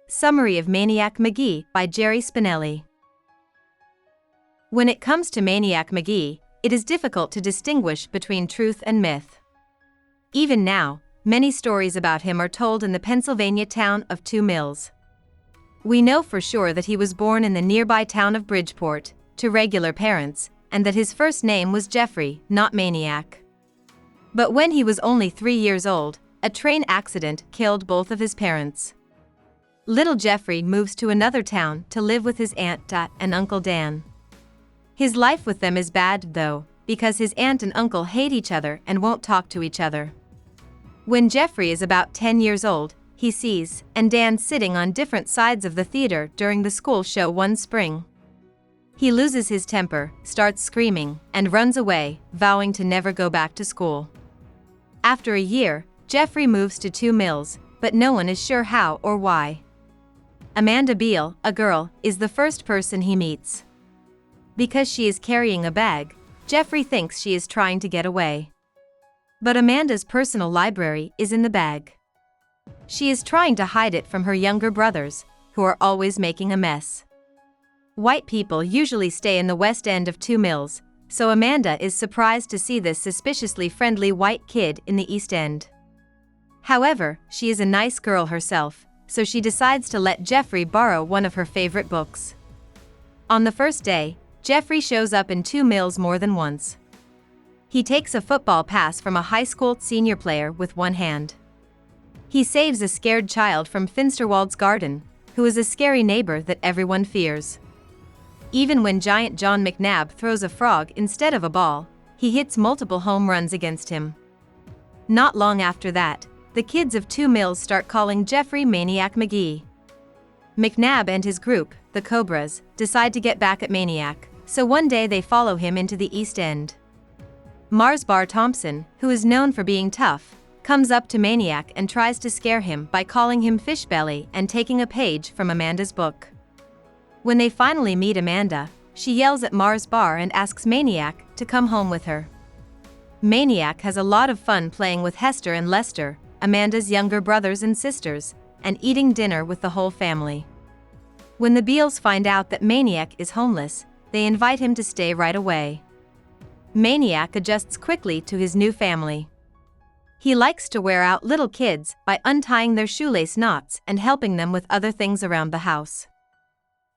Summary of Maniac Magee by Jerry Spinelli. When it comes to Maniac Magee, it is difficult to distinguish between truth and myth. Even now, many stories about him are told in the Pennsylvania town of 2 Mills. We know for sure that he was born in the nearby town of Bridgeport, to regular parents, and that his first name was Jeffrey, not Maniac. But when he was only 3 years old, a train accident killed both of his parents. Little Jeffrey moves to another town to live with his Aunt Dot and Uncle Dan. His life with them is bad, though, because his aunt and uncle hate each other and won't talk to each other. When Jeffrey is about 10 years old, he sees and Dan sitting on different sides of the theater during the school show one spring. He loses his temper, starts screaming, and runs away, vowing to never go back to school. After a year, Jeffrey moves to 2 Mills, but no one is sure how or why. Amanda Beale, a girl, is the first person he meets. Because she is carrying a bag, Jeffrey thinks she is trying to get away. But Amanda's personal library is in the bag. She is trying to hide it from her younger brothers, who are always making a mess. White people usually stay in the West End of 2 Mills, so Amanda is surprised to see this suspiciously friendly white kid in the East End. However, she is a nice girl herself, so she decides to let Jeffrey borrow one of her favorite books. On the first day, Jeffrey shows up in 2 Mills more than once. He takes a football pass from a high school senior player with one hand. He saves a scared child from Finsterwald's garden, who is a scary neighbor that everyone fears. Even when giant John McNabb throws a frog instead of a ball, he hits multiple home runs against him. Not long after that, the kids of 2 Mills start calling Jeffrey Maniac Magee. McNabb and his group, the Cobras, decide to get back at Maniac, so one day they follow him into the East End. Mars Bar Thompson, who is known for being tough, comes up to Maniac and tries to scare him by calling him Fishbelly and taking a page from Amanda's book. When they finally meet Amanda, she yells at Mars Bar and asks Maniac to come home with her. Maniac has a lot of fun playing with Hester and Lester, Amanda's younger brothers and sisters, and eating dinner with the whole family. When the Beals find out that Maniac is homeless, they invite him to stay right away. Maniac adjusts quickly to his new family. He likes to wear out little kids by untying their shoelace knots and helping them with other things around the house.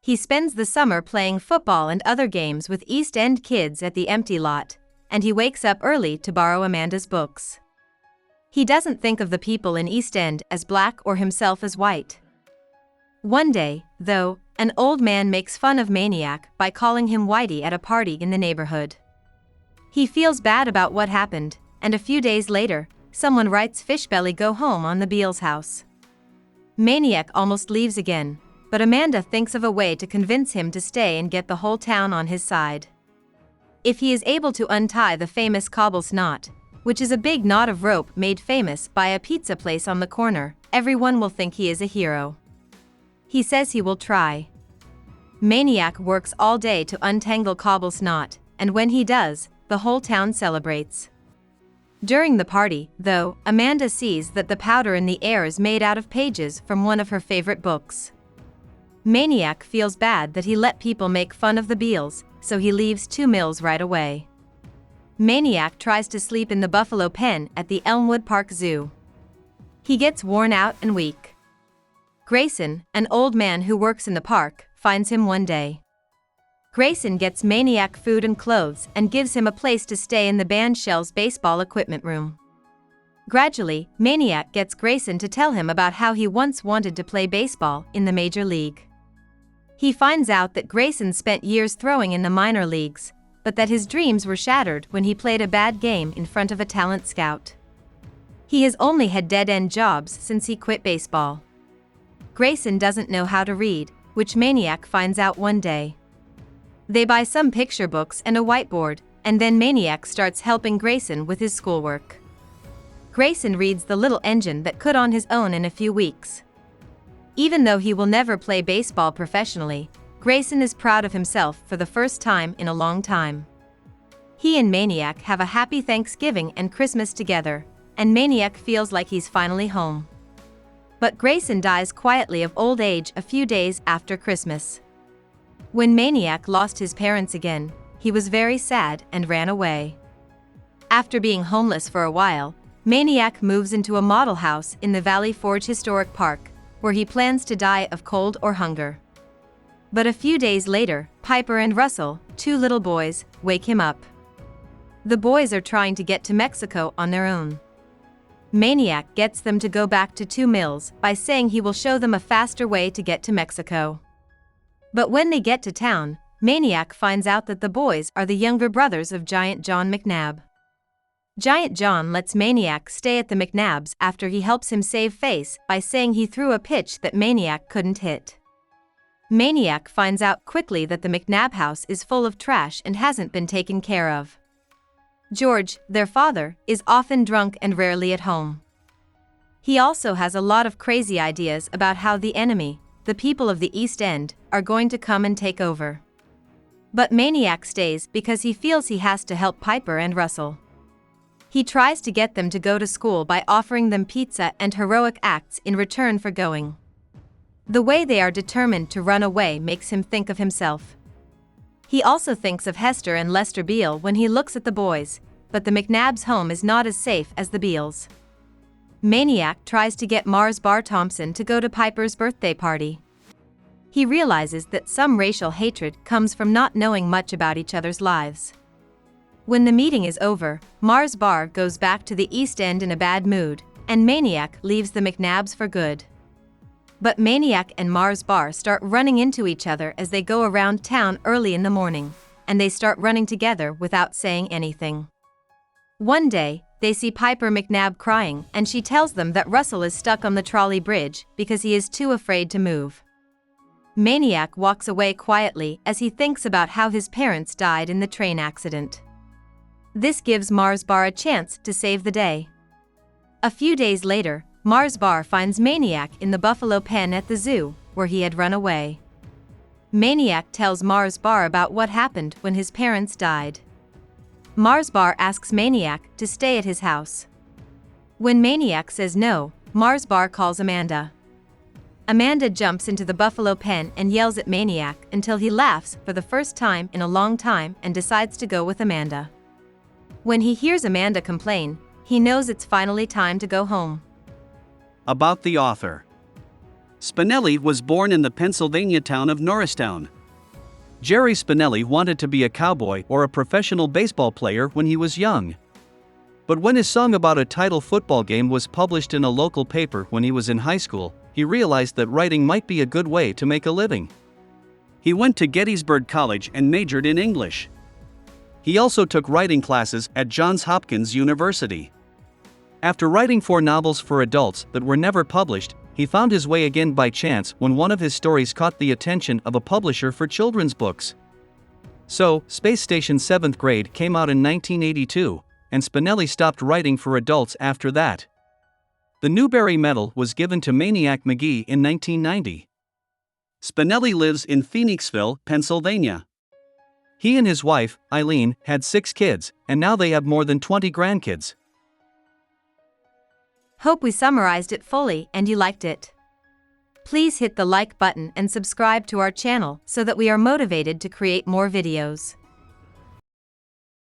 He spends the summer playing football and other games with East End kids at the empty lot, and he wakes up early to borrow Amanda's books. He doesn't think of the people in East End as black or himself as white. One day, though, an old man makes fun of Maniac by calling him Whitey at a party in the neighborhood. He feels bad about what happened, and a few days later, someone writes Fishbelly go home on the Beals' house. Maniac almost leaves again, but Amanda thinks of a way to convince him to stay and get the whole town on his side. If he is able to untie the famous cobble's knot, which is a big knot of rope made famous by a pizza place on the corner, everyone will think he is a hero. He says he will try. Maniac works all day to untangle Cobble's knot, and when he does, the whole town celebrates. During the party, though, Amanda sees that the powder in the air is made out of pages from one of her favorite books. Maniac feels bad that he let people make fun of the Beals, so he leaves 2 Mills right away. Maniac tries to sleep in the buffalo pen at the Elmwood Park Zoo. He gets worn out and weak. Grayson, an old man who works in the park, finds him one day. Grayson gets Maniac food and clothes and gives him a place to stay in the band shell's baseball equipment room. Gradually, Maniac gets Grayson to tell him about how he once wanted to play baseball in the major league. He finds out that Grayson spent years throwing in the minor leagues, but that his dreams were shattered when he played a bad game in front of a talent scout. He has only had dead-end jobs since he quit baseball. Grayson doesn't know how to read, which Maniac finds out one day. They buy some picture books and a whiteboard, and then Maniac starts helping Grayson with his schoolwork. Grayson reads The Little Engine That Could on his own in a few weeks. Even though he will never play baseball professionally, Grayson is proud of himself for the first time in a long time. He and Maniac have a happy Thanksgiving and Christmas together, and Maniac feels like he's finally home. But Grayson dies quietly of old age a few days after Christmas. When Maniac lost his parents again, he was very sad and ran away. After being homeless for a while, Maniac moves into a model house in the Valley Forge Historic Park, where he plans to die of cold or hunger. But a few days later, Piper and Russell, two little boys, wake him up. The boys are trying to get to Mexico on their own. Maniac gets them to go back to 2 Mills by saying he will show them a faster way to get to Mexico. But when they get to town, Maniac finds out that the boys are the younger brothers of Giant John McNabb. Giant John lets Maniac stay at the McNabbs after he helps him save face by saying he threw a pitch that Maniac couldn't hit. Maniac finds out quickly that the McNabb house is full of trash and hasn't been taken care of. George, their father, is often drunk and rarely at home. He also has a lot of crazy ideas about how the enemy, the people of the East End, are going to come and take over. But Maniac stays because he feels he has to help Piper and Russell. He tries to get them to go to school by offering them pizza and heroic acts in return for going. The way they are determined to run away makes him think of himself. He also thinks of Hester and Lester Beale when he looks at the boys, but the McNabbs' home is not as safe as the Beales. Maniac tries to get Mars Bar Thompson to go to Piper's birthday party. He realizes that some racial hatred comes from not knowing much about each other's lives. When the meeting is over, Mars Bar goes back to the East End in a bad mood, and Maniac leaves the McNabbs for good. But Maniac and Mars Bar start running into each other as they go around town early in the morning, and they start running together without saying anything. One day, they see Piper McNabb crying, and she tells them that Russell is stuck on the trolley bridge because he is too afraid to move. Maniac walks away quietly as he thinks about how his parents died in the train accident. This gives Mars Bar a chance to save the day. A few days later, Mars Bar finds Maniac in the buffalo pen at the zoo, where he had run away. Maniac tells Mars Bar about what happened when his parents died. Mars Bar asks Maniac to stay at his house. When Maniac says no, Mars Bar calls Amanda. Amanda jumps into the buffalo pen and yells at Maniac until he laughs for the first time in a long time and decides to go with Amanda. When he hears Amanda complain, he knows it's finally time to go home. About the author. Spinelli was born in the Pennsylvania town of Norristown. Jerry Spinelli wanted to be a cowboy or a professional baseball player when he was young. But when his song about a title football game was published in a local paper when he was in high school, he realized that writing might be a good way to make a living. He went to Gettysburg College and majored in English. He also took writing classes at Johns Hopkins University. After writing 4 novels for adults that were never published, he found his way again by chance when one of his stories caught the attention of a publisher for children's books. So, Space Station 7th Grade came out in 1982, and Spinelli stopped writing for adults after that. The Newbery Medal was given to Maniac Magee in 1990. Spinelli lives in Phoenixville, Pennsylvania. He and his wife, Eileen, had 6 kids, and now they have more than 20 grandkids. Hope we summarized it fully and you liked it. Please hit the like button and subscribe to our channel so that we are motivated to create more videos.